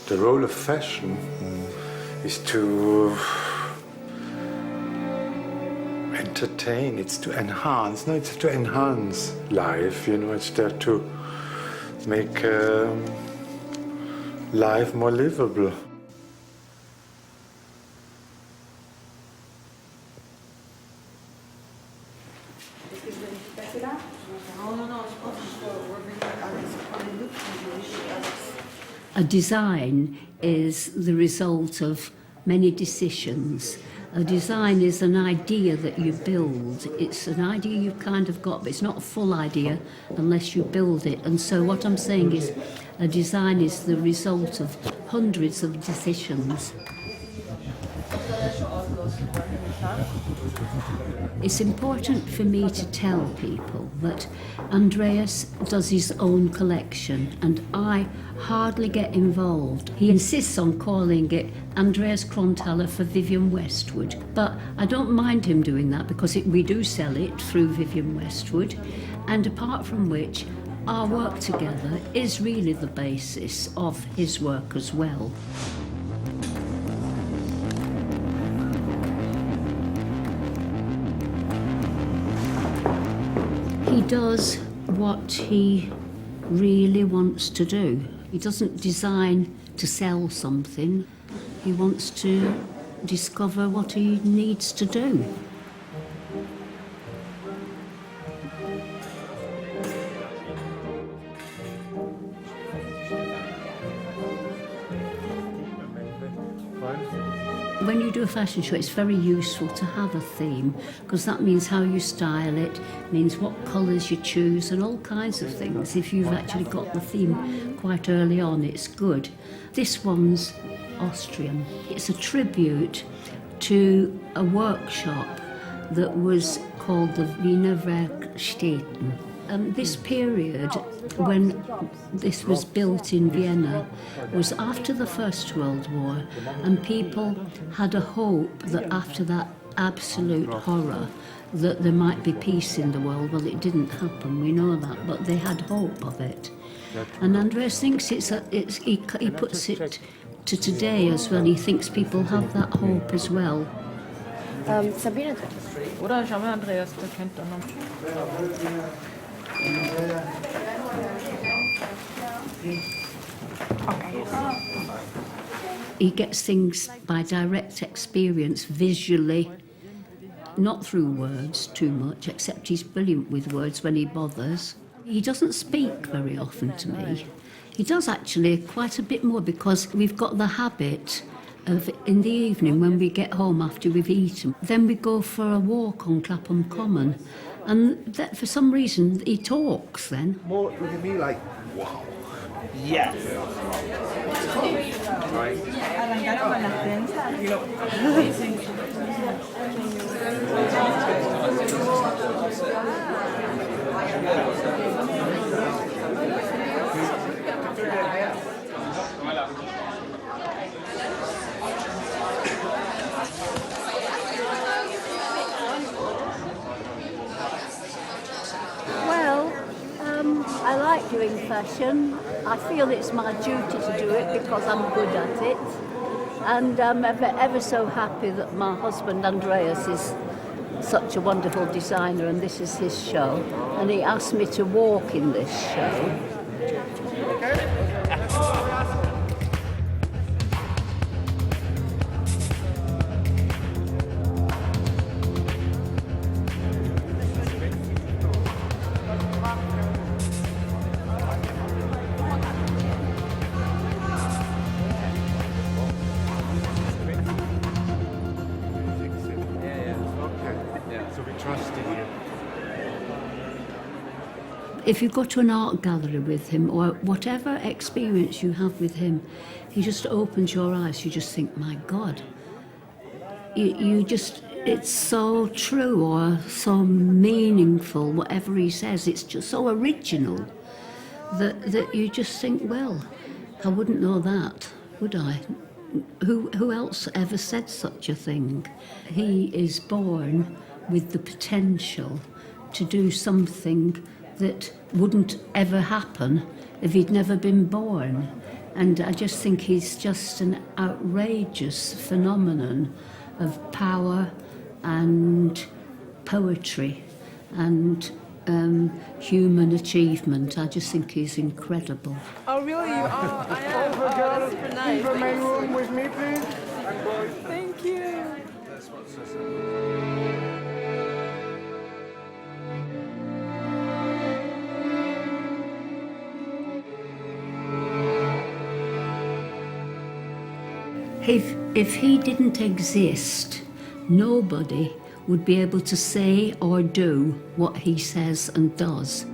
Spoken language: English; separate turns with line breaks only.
The role of fashion is to entertain, it's to enhance. No, it's to enhance life, you know, it's there to make life more livable.
A design is the result of many decisions. A design is an idea that you build. It's an idea you've kind of got, but it's not a full idea unless you build it. And so what I'm saying is a design is the result of hundreds of decisions. It's important for me to tell people that Andreas does his own collection and I hardly get involved. He insists on calling it Andreas Kronthaler for Vivienne Westwood, but I don't mind him doing that because we do sell it through Vivienne Westwood, and apart from which our work together is really the basis of his work as well. He does what he really wants to do. He doesn't design to sell something. He wants to discover what he needs to do. When you do a fashion show, it's very useful to have a theme because that means how you style it, means what colours you choose and all kinds of things. If you've actually got the theme quite early on, it's good. This one's Austrian. It's a tribute to a workshop that was called the Wiener Werkstätten. This period, when this was built in Vienna, was after the First World War, and people had a hope that after that absolute horror that there might be peace in the world. Well, it didn't happen, we know that, but they had hope of it. And Andreas thinks he puts it to today as well. He thinks people have that hope as well.
Sabine?
Oder schau mal, Andreas, der kennt er noch.
He gets things by direct experience, visually, not through words too much, except he's brilliant with words when he bothers. He doesn't speak very often to me. He does actually quite a bit more because we've got the habit of in the evening when we get home after we've eaten, then we go for a walk on Clapham Common. And that, for some reason, he talks then.
More look at me like, wow. Yes. Right.
I like doing fashion. I feel it's my duty to do it because I'm good at it. And I'm ever so happy that my husband Andreas is such a wonderful designer and this is his show. And he asked me to walk in this show. If you go to an art gallery with him or whatever experience you have with him, he just opens your eyes. You just think, my God, it's so true or so meaningful, whatever he says. It's just so original that you just think, well, I wouldn't know that, would I? Who else ever said such a thing? He is born with the potential to do something that wouldn't ever happen if he'd never been born. And I just think he's just an outrageous phenomenon of power and poetry and human achievement. I just think he's incredible.
Oh, really? You are? I am. Oh, that's super nice.
The main room with me, please.
Thank you.
If he didn't exist, nobody would be able to say or do what he says and does.